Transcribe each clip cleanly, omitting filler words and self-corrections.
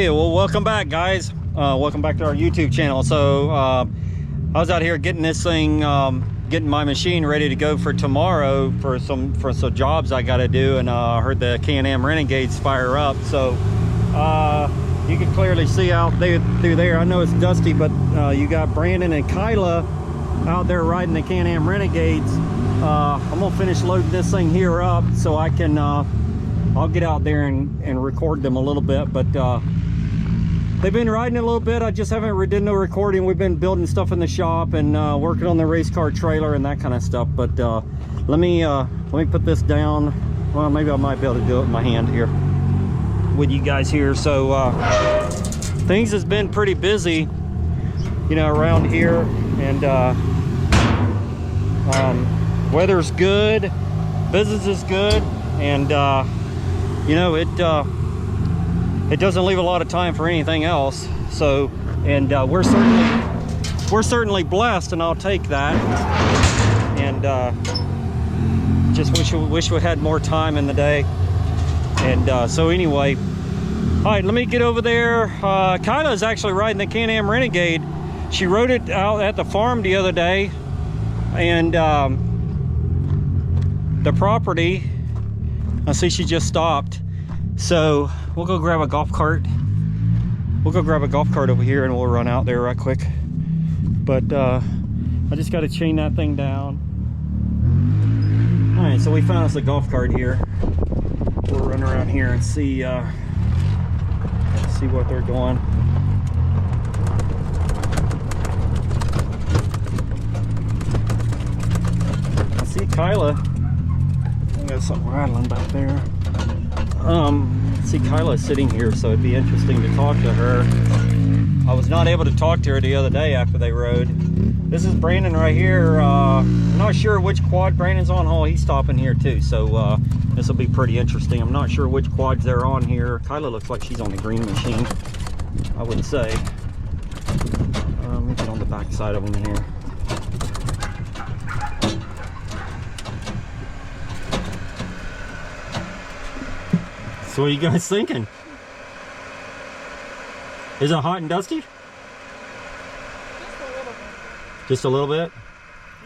Hey, well, welcome back, guys. Welcome back to our YouTube channel. So I was out here getting this thing, getting my machine ready to go for tomorrow for some jobs I got to do, and I heard the Can-Am Renegades fire up. So you can clearly see out there through there. I know it's dusty, but you got Brandon and Kyla out there riding the Can-Am Renegades. I'm gonna finish loading this thing here up so I can I'll get out there and record them a little bit, but they've been riding a little bit. I just haven't did no recording. We've been building stuff in the shop and working on the race car trailer and that kind of stuff. But let me put this down. Well, maybe I might be able to do it with my hand here with you guys here. So things has been pretty busy, you know, around here, and weather's good, business is good, and you know, it doesn't leave a lot of time for anything else. So, and we're certainly blessed, and I'll take that. And just wish we had more time in the day. And so anyway, all right, let me get over there. Kyla is actually riding the Can-Am Renegade. She rode it out at the farm the other day, and the property, I see she just stopped. So we'll go grab a golf cart. We'll go grab a golf cart over here and we'll run out there right quick. But I just got to chain that thing down. All right, so we found us a golf cart here. We'll run around here and see what they're doing. I see Kyla. Got something rattling back there. See Kyla sitting here, so it'd be interesting to talk to her. I was not able to talk to her the other day after they rode. This is Brandon right here. I'm not sure which quad Brandon's on. Oh, he's stopping here too, so this will be pretty interesting. I'm not sure which quads they're on here. Kyla looks like she's on the green machine, I would say. Let me get on the back side of them here. So what are you guys thinking? Is it hot and dusty? Just a little bit.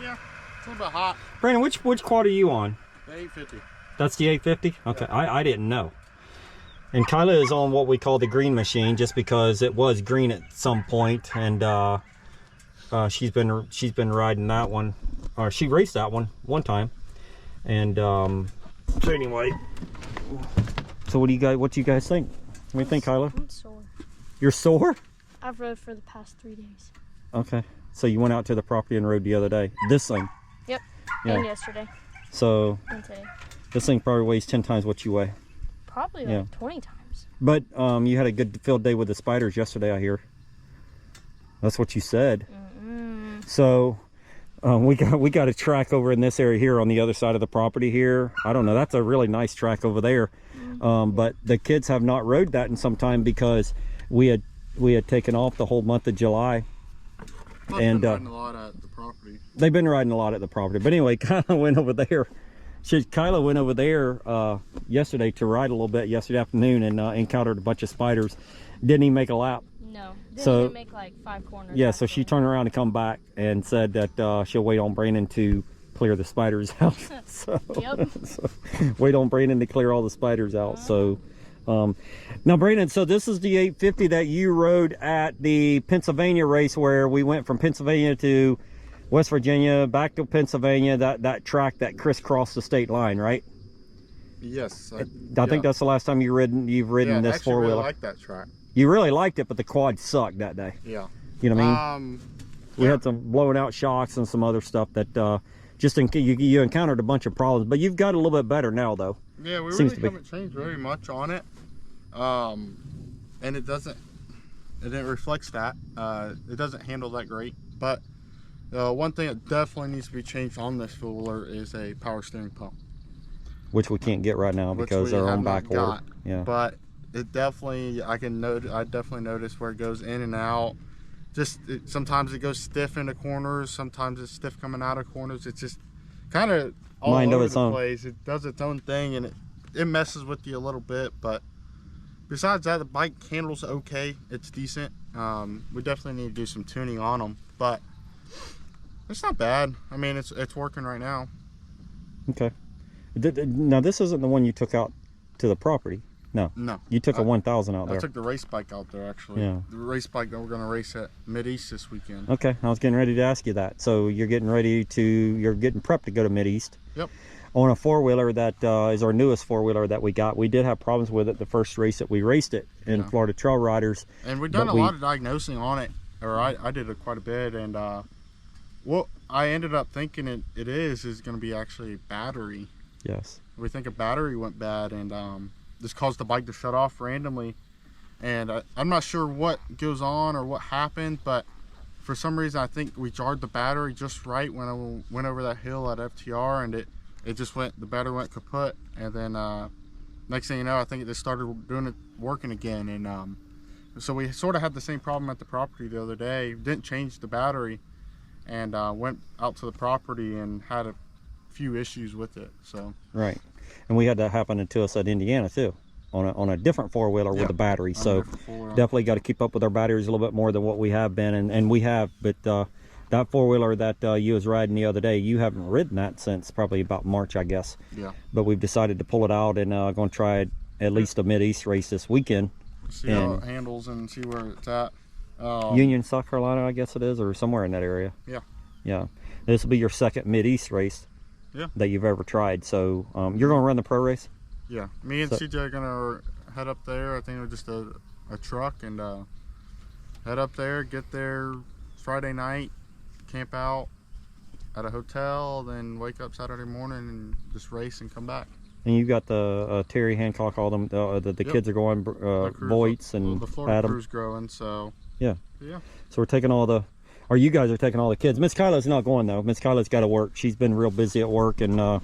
Yeah, it's a little bit hot. Brandon, which quad are you on? The 850. That's the 850? Okay, yeah. I didn't know. And Kyla is on what we call the green machine, just because it was green at some point, and she's been riding that one, or she raced that one time, and so anyway. So what do you guys think? What do you think, Kyla? I'm sore. You're sore? I've rode for the past 3 days. Okay. So you went out to the property and rode the other day. This thing? Yep. Yeah. And yesterday. So and today. This thing probably weighs 10 times what you weigh. Probably like 20 times. But you had a good field day with the spiders yesterday, I hear. That's what you said. So we got a track over in this area here on the other side of the property here. I don't know. That's a really nice track over there. But the kids have not rode that in some time because we had taken off the whole month of July. And riding a lot at the property. They've been riding a lot at the property. But anyway, Kyla went over there. Kyla went over there yesterday to ride a little bit yesterday afternoon, and encountered a bunch of spiders. Didn't even make a lap. No, didn't even make like 5 corners. Yeah, so she turned around and come back and said that she'll wait on Brandon to clear the spiders out. So, yep. So wait on Brandon to clear all the spiders out. So now Brandon, so this is the 850 that you rode at the Pennsylvania race, where we went from Pennsylvania to West Virginia, back to Pennsylvania, that track that crisscrossed the state line, right? Yes. I think that's the last time you've ridden this four-wheeler. I really like that track. You really liked it, but the quad sucked that day. Yeah. You know what I mean? We had some blowing out shocks and some other stuff that you encountered a bunch of problems, but you've got a little bit better now, though. Yeah, we really haven't changed very much on it, and it reflects that. It doesn't handle that great, but one thing that definitely needs to be changed on this four-wheeler is a power steering pump, which we can't get right now because they're on back order. Yeah, but it definitely, I definitely notice where it goes in and out. Sometimes it goes stiff into corners, sometimes it's stiff coming out of corners. It's just kind of all over the place. It does its own thing, and it messes with you a little bit, but besides that, the bike handles okay. It's decent. We definitely need to do some tuning on them, but it's not bad. I mean, it's working right now. Okay. Now this isn't the one you took out to the property. No. No. You took a 1000 out I there. took the race bike out there, actually. Yeah. The race bike that we're going to race at Mid-East this weekend. Okay, I was getting ready to ask you that. So you're getting prepped to go to Mid-East. Yep. On a four-wheeler that is our newest four-wheeler that we got. We did have problems with it the first race that we raced it in Florida Trail Riders. And we've done a lot of diagnosing on it, or I did it quite a bit, and what I ended up thinking it is going to be actually a battery. Yes. We think a battery went bad, and this caused the bike to shut off randomly. And I'm not sure what goes on or what happened, but for some reason I think we jarred the battery just right when I went over that hill at FTR, and it just the battery went kaput. And then next thing you know, I think it just started working again. And so we sort of had the same problem at the property the other day. Didn't change the battery, and went out to the property and had a few issues with it. So right, and we had that happen to us at Indiana too, on a different four-wheeler with a battery. So definitely got to keep up with our batteries a little bit more than what we have been, and we have. But that four-wheeler that you was riding the other day, you haven't ridden that since probably about March, I guess. Yeah. But we've decided to pull it out and going to try at least a Mid-East race this weekend. See how it handles and see where it's at. Union, South Carolina, I guess it is, or somewhere in that area. Yeah. Yeah. This will be your second Mid-East race. Yeah. That you've ever tried. So you're going to run the pro race? Yeah. Me and CJ are going to head up there. I think we're just a truck, and head up there, get there Friday night, camp out at a hotel, then wake up Saturday morning and just race and come back. And you got the Terry Hancock, all them, the kids are going, Voights and the Florida Adam. crew's growing, so. Yeah. Yeah. So we're taking you guys are taking all the kids. Miss Kyla's not going though. Miss Kyla's got to work. She's been real busy at work and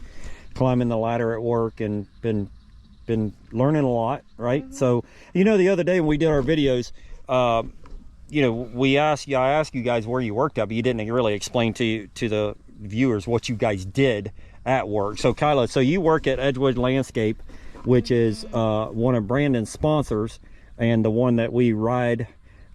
climbing the ladder at work and been learning a lot, right? So, the other day when we did our videos, I asked you guys where you worked at, but you didn't really explain to the viewers what you guys did at work. So Kyla, so you work at Edgewood Landscape, which is one of Brandon's sponsors and the one that we ride.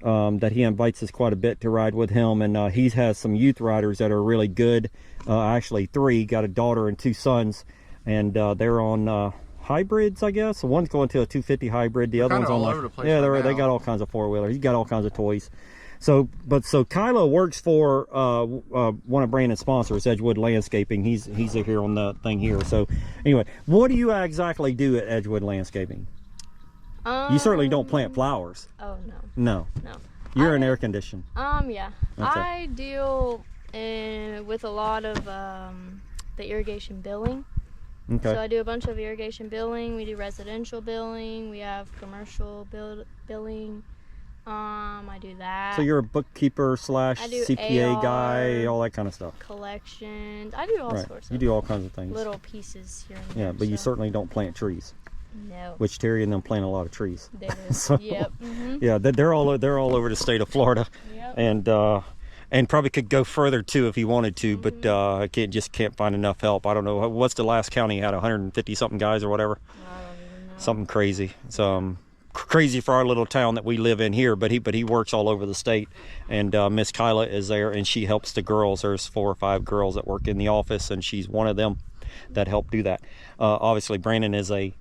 That he invites us quite a bit to ride with him, and he has some youth riders that are really good. Actually 3, got a daughter and 2 sons, and they're on hybrids, I guess. So one's going to a 250 hybrid, the other one's on over the place. they got all kinds of four-wheelers. He's got all kinds of toys. So Kyla works for one of Brandon's sponsors, Edgewood Landscaping. He's here on the thing here. So anyway, what do you exactly do at Edgewood Landscaping? You certainly don't plant flowers. Oh no. No. No. You're in air condition. Yeah. Okay. I deal with a lot of the irrigation billing. Okay. So I do a bunch of irrigation billing. We do residential billing. We have commercial billing. I do that. So you're a bookkeeper / CPA AR, guy, all that kind of stuff. Collections. I do all sorts of. You do all kinds of things. Little pieces here and there. Yeah, but you certainly don't plant trees. No. Which Terry and them plant a lot of trees. They do. So, yep. Yeah, they're all over the state of Florida. Yep. And probably could go further too if he wanted to, but I can't find enough help. I don't know what's the last county he had 150 something guys or whatever. I don't even know. Something crazy. It's crazy for our little town that we live in here, but he works all over the state. And Miss Kyla is there, and she helps the girls. There's 4 or 5 girls that work in the office, and she's one of them that help do that. Obviously Brandon is a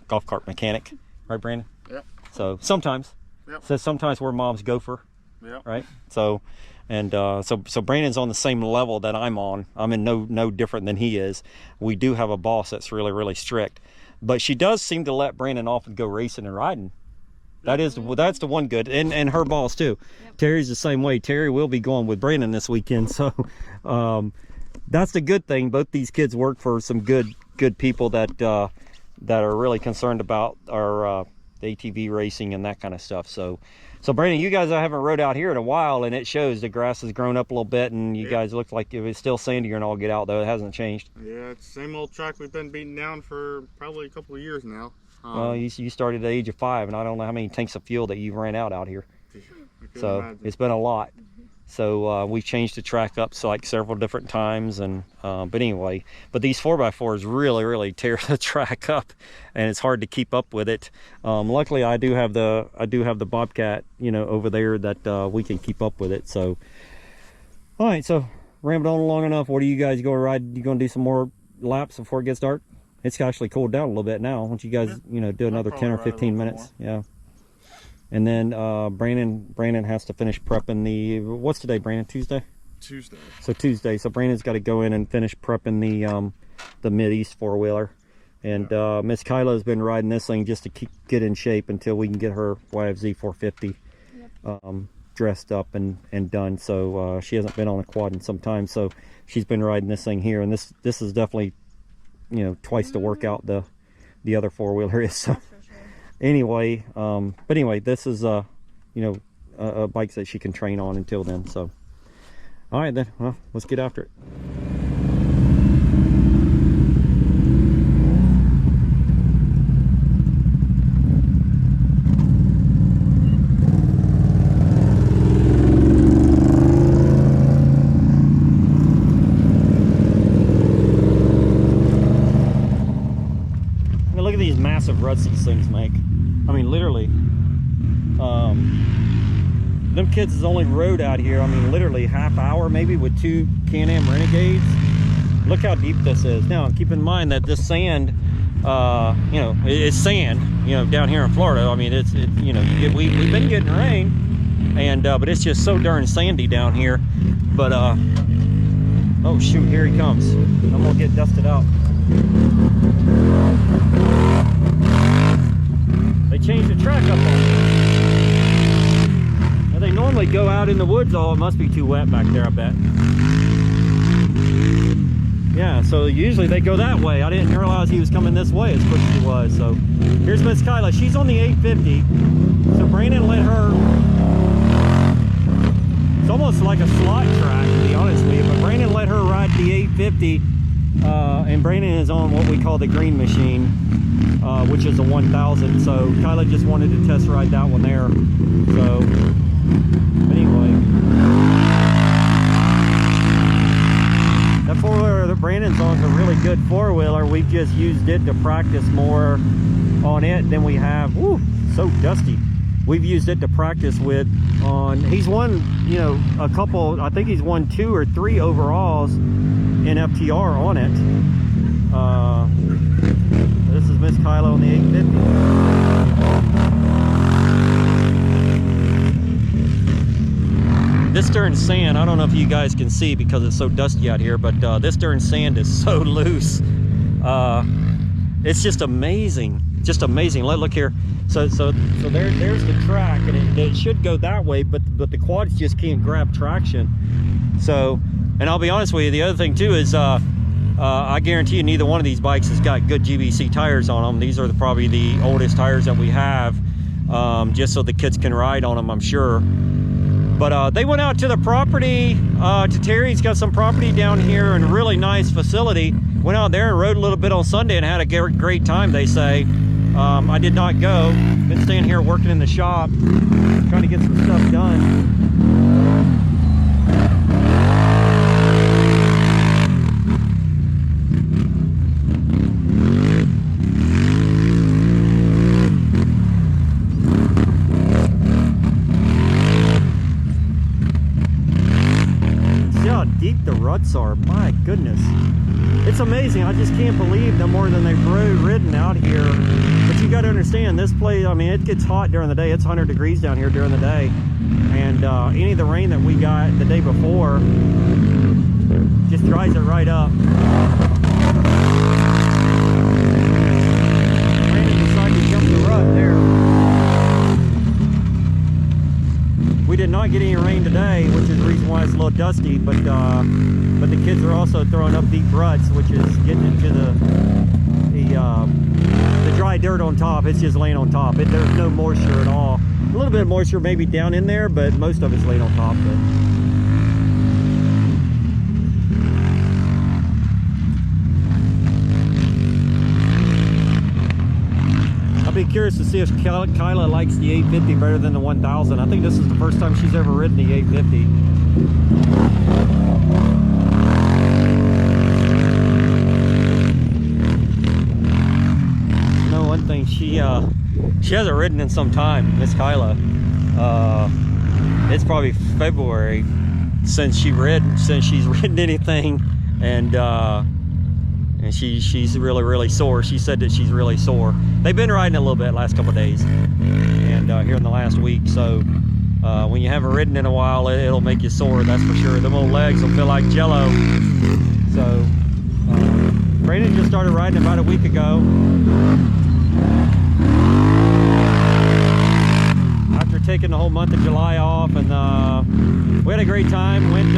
golf cart mechanic, right Brandon? Yeah. So sometimes, so sometimes we're mom's gopher, right? So, and so Brandon's on the same level that I'm on. I'm in no different than he is. We do have a boss that's really strict, but she does seem to let Brandon off and go racing and riding. That's the one good, and her boss too. Yep. Terry's the same way. Terry will be going with Brandon this weekend, so that's the good thing. Both these kids work for some good people that are really concerned about our the ATV racing and that kind of stuff. So Brandon, you guys haven't rode out here in a while, and it shows the grass has grown up a little bit, and you guys look like it was still sandier and all get out, though it hasn't changed. Yeah, it's the same old track we've been beating down for probably a couple of years now. Well, you started at the age of 5, and I don't know how many tanks of fuel that you ran out here. So it's been a lot. So we changed the track up so like several different times, and but anyway, but these 4x4s really tear the track up, and it's hard to keep up with it. Luckily, I do have the Bobcat, you know, over there that we can keep up with it. So, all right, so rambled on long enough. What are you guys going to ride? You going to do some more laps before it gets dark? It's actually cooled down a little bit now. Once you guys, you know, do another 10 or 15 minutes, yeah. And then Brandon has to finish prepping the, what's today, Brandon? Tuesday? Tuesday. So Tuesday. So Brandon's got to go in and finish prepping the Mid-East 4-wheeler. And Miss Kyla's been riding this thing just to get in shape until we can get her YFZ 450 dressed up and done. So she hasn't been on a quad in some time. So she's been riding this thing here. And this is definitely, you know, twice the workout the other 4-wheeler is. So. Anyway, but anyway, this is you know, a bike that she can train on until then. So all right then, well, let's get after it. I mean, look at these massive ruts these things make. I mean, literally, them kids has only rode out here, I mean, literally half hour maybe with 2 Can-Am Renegades. Look how deep this is. Now, keep in mind that this sand, you know, it's sand, you know, down here in Florida. I mean, you know, we've been getting rain, and but it's just so darn sandy down here. But, oh shoot, here he comes. I'm gonna get dusted out. They changed the track up on me. Now they normally go out in the woods. Oh, it must be too wet back there, I bet. Yeah, so usually they go that way. I didn't realize he was coming this way as quick as he was. So here's Miss Kyla. She's on the 850. So Brandon let her. It's almost like a slot track, to be honest with you. But Brandon let her ride the 850. And Brandon is on what we call the green machine, which is a 1000. So Kyla just wanted to test ride that one there. So anyway, that 4-wheeler that Brandon's on is a really good 4-wheeler. We've just used it to practice more on it than we have. Woo, so dusty. We've used it to practice with on. He's won, you know, a couple. I think he's won 2 or 3 overalls in FTR on it. This is Miss Kyla on the 850. This darn sand, I don't know if you guys can see because it's so dusty out here, but this darn sand is so loose. It's just amazing, just amazing. Look here. So there's the track, and it should go that way, but the quads just can't grab traction. So. And I'll be honest with you, the other thing too is I guarantee you neither one of these bikes has got good GBC tires on them. These are probably the oldest tires that we have, just so the kids can ride on them, I'm sure. But they went out to the property, to Terry's got some property down here and a really nice facility. Went out there and rode a little bit on Sunday and had a great time, they say. I did not go. Been staying here working in the shop, trying to get some stuff done. Deep the ruts are, my goodness, it's amazing. I just can't believe no more than they've ridden out here. But you got to understand, this place, I mean, it gets hot during the day. It's 100 degrees down here during the day, and any of the rain that we got the day before just dries it right up. Brandon decided to jump the rut there. We did not get any rain today, which is the reason why it's a little dusty, but the kids are also throwing up deep ruts, which is getting into the dry dirt on top. It's just laying on top. There's no moisture at all. A little bit of moisture maybe down in there, but most of it's laying on top. I'll be curious to see if Kyla likes the 850 better than the 1000. I think this is the first time she's ever ridden the 850. You know, one thing, she hasn't ridden in some time, Miss Kyla. It's probably February since she's ridden anything, and she's really sore. She said that she's really sore. They've been riding a little bit last couple of days, and here in the last week. So when you haven't ridden in a while, it'll make you sore, that's for sure. Them old legs will feel like jello. So Brandon just started riding about a week ago. After taking the whole month of July off, and we had a great time. Went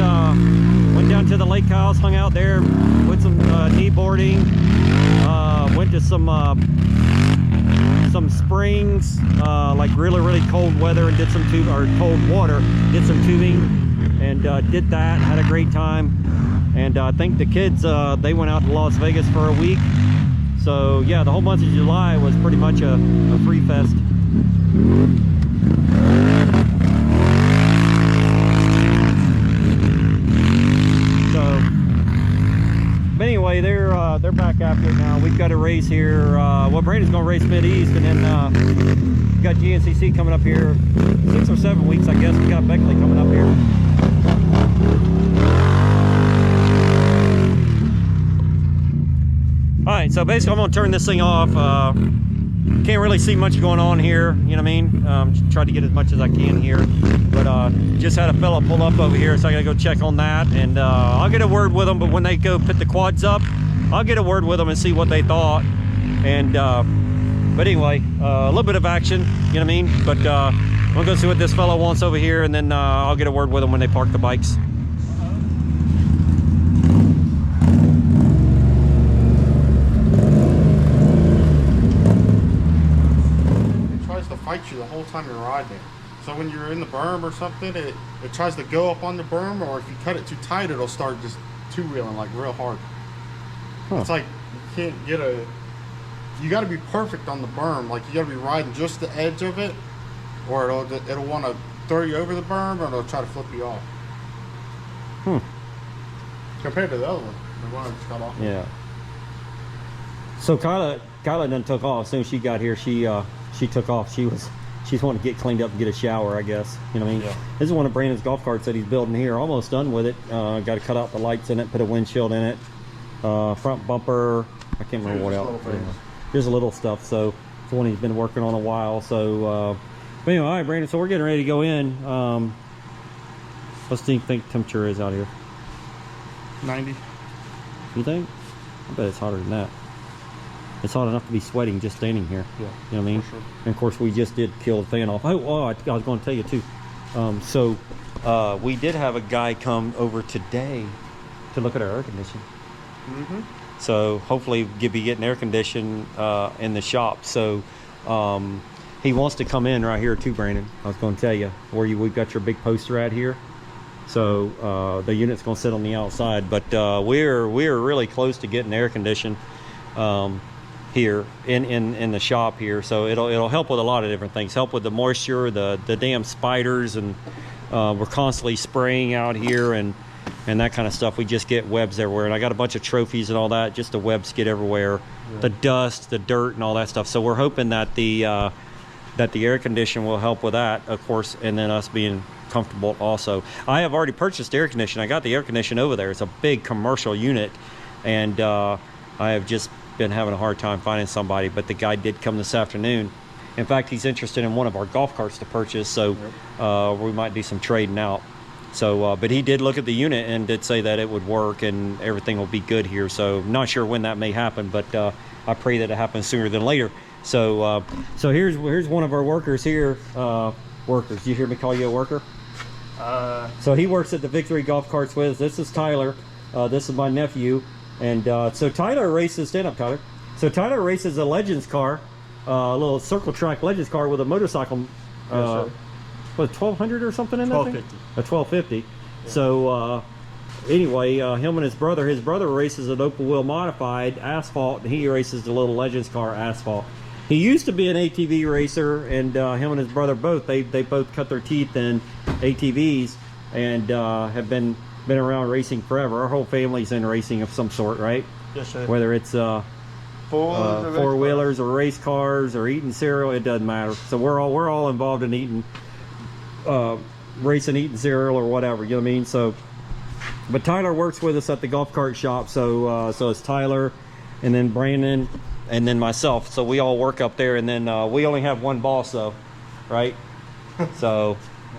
down to the lake house, hung out there with some knee boarding. Went to some springs, like really cold weather, and did some cold water. Did some tubing, and did that. Had a great time. And I think the kids, they went out to Las Vegas for a week. So yeah, the whole month of July was pretty much a free fest. But anyway, they're back after it now. We've got a race here. Well, Brandon's gonna race Mid-East, and then we got GNCC coming up here 6 or 7 weeks, I guess. We got Beckley coming up here. All right, so basically I'm gonna turn this thing off. Can't really see much going on here, you know what I mean? Try to get as much as I can here, but just had a fella pull up over here, so I gotta go check on that, and I'll get a word with them. But when they go put the quads up, I'll get a word with them and see what they thought. And but anyway, a little bit of action, you know what I mean? But I'm gonna go see what this fella wants over here, and then I'll get a word with them when they park the bikes. Fight you the whole time you're riding it. So when you're in the berm or something, it tries to go up on the berm, or if you cut it too tight, it'll start just two-wheeling like real hard. Huh. It's like you can't get you got to be perfect on the berm. Like you got to be riding just the edge of it, or it'll want to throw you over the berm, or it'll try to flip you off. Compared to the other one, the one I just got off. Yeah. So Kyla done took off. As soon as she got here, she took off. She's wanting to get cleaned up and get a shower, I guess. You know what I mean? Yeah. This is one of Brandon's golf carts that he's building here. Almost done with it. Got to cut out the lights in it, put a windshield in it, front bumper. I can't remember what else. There's a little stuff. So it's one he's been working on a while. So, but anyway, all right, Brandon. So we're getting ready to go in. What's the think temperature is out here? 90. You think? I bet it's hotter than that. It's hot enough to be sweating just standing here. Yeah, you know what I mean? Sure. And of course, we just did kill the fan off. I was going to tell you too. So we did have a guy come over today to look at our air conditioning. So hopefully we'll be getting air conditioning in the shop. So he wants to come in right here too, Brandon. I was going to tell you where we've got your big poster at here. So the unit's going to sit on the outside, but we're really close to getting air conditioning. Here in the shop here, so it'll help with a lot of different things. Help with the moisture, the damn spiders, and we're constantly spraying out here and that kind of stuff. We just get webs everywhere, and I got a bunch of trophies and all that. Just the webs get everywhere, the dust, the dirt, and all that stuff. So we're hoping that the air conditioning will help with that, of course, and then us being comfortable also. I have already purchased air conditioning. I got the air conditioning over there. It's a big commercial unit, and I have just been having a hard time finding somebody, but the guy did come this afternoon. In fact, he's interested in one of our golf carts to purchase, so we might do some trading out. So but he did look at the unit and did say that it would work and everything will be good here. So not sure when that may happen, but I pray that it happens sooner than later. So so here's one of our workers here. Workers, you hear me call you a worker? So he works at the Victory Golf Carts with us. This is Tyler. This is my nephew. And so Tyler races, stand up Tyler. So Tyler races a Legends car, a little circle track Legends car with a motorcycle, what, 1200 or something in that thing? 1250. A 1250. Yeah. So anyway, him and his brother races an open wheel modified asphalt, and he races the little Legends car asphalt. He used to be an ATV racer, and him and his brother both, they both cut their teeth in ATVs, and have been around racing forever. Our whole family's in racing of some sort, right? Yes, sir. Whether it's four-wheelers or race cars or eating cereal, it doesn't matter. So we're all involved in eating, racing, eating cereal or whatever. You know what I mean? So, but Tyler works with us at the golf cart shop. So so it's Tyler, and then Brandon, and then myself. So we all work up there, and then we only have one boss though, right? So,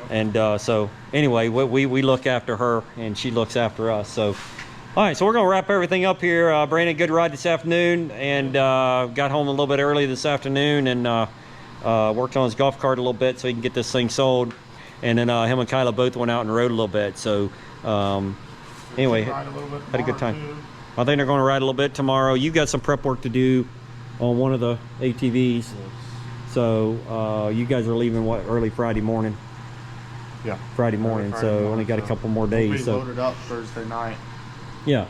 and so anyway, we look after her, and she looks after us. So. All right, so we're gonna wrap everything up here. Brandon, good ride this afternoon, and got home a little bit early this afternoon, and worked on his golf cart a little bit so he can get this thing sold. And then him and Kyla both went out and rode a little bit. So anyway, had a good time. I think they're gonna ride a little bit tomorrow. You got some prep work to do on one of the ATVs. So you guys are leaving what, early Friday morning? Yeah. Friday morning, so only got a couple more days. We'll be so loaded up Thursday night. yeah,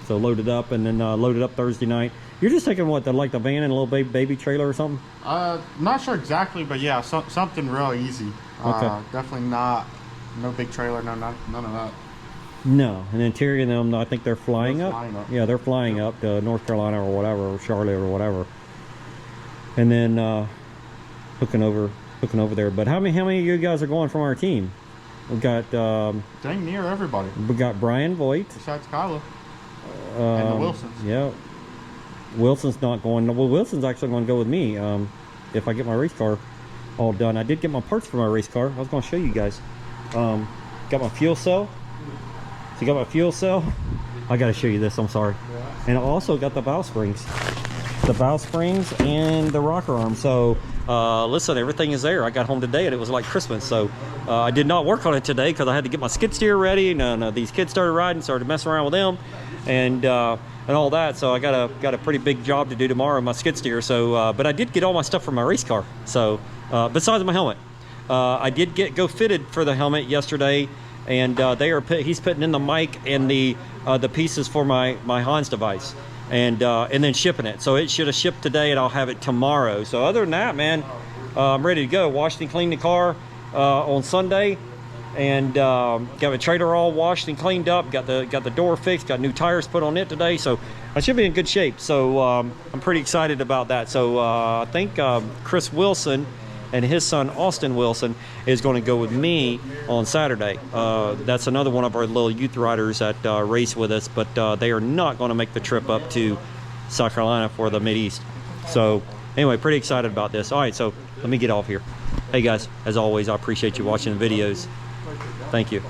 so loaded up, and then loaded up Thursday night. You're just taking what, like the van and a little baby trailer or something? Not sure exactly, but yeah, something real easy. Okay. Definitely no big trailer, none of that. No, and then Terry and them, I think they're flying They're up. flying up. Yeah, they're flying up to North Carolina or whatever, or Charlotte or whatever, and then hooking over there. But how many of you guys are going from our team? We got Dang near everybody we got Brian Voigt, besides Kyla and the Wilsons. Yeah, Wilson's not going. Well, Wilson's actually going to go with me if I get my race car all done. I did get my parts for my race car. I was going to show you guys. Got my fuel cell. So you got my fuel cell. I got to show you this. I'm sorry. And I also got the valve springs. The valve springs and the rocker arm. So listen, everything is there. I got home today and it was like Christmas. So I did not work on it today because I had to get my skid steer ready. And these kids started riding, started messing around with them, and all that. So I got a pretty big job to do tomorrow on my skid steer. So but I did get all my stuff for my race car. So besides my helmet, I did go fitted for the helmet yesterday, and he's putting in the mic and the pieces for my Hans device. And then shipping it. So it should have shipped today, and I'll have it tomorrow. So other than that, man, I'm ready to go. Washed and cleaned the car on Sunday, and got my trailer all washed and cleaned up. Got the door fixed. Got new tires put on it today. So I should be in good shape. So I'm pretty excited about that. So I think Chris Wilson and his son Austin Wilson is going to go with me on Saturday. That's another one of our little youth riders that race with us, but they are not going to make the trip up to South Carolina for the Mideast. So anyway, pretty excited about this. All right, so let me get off here. Hey guys, as always, I appreciate you watching the videos. Thank you.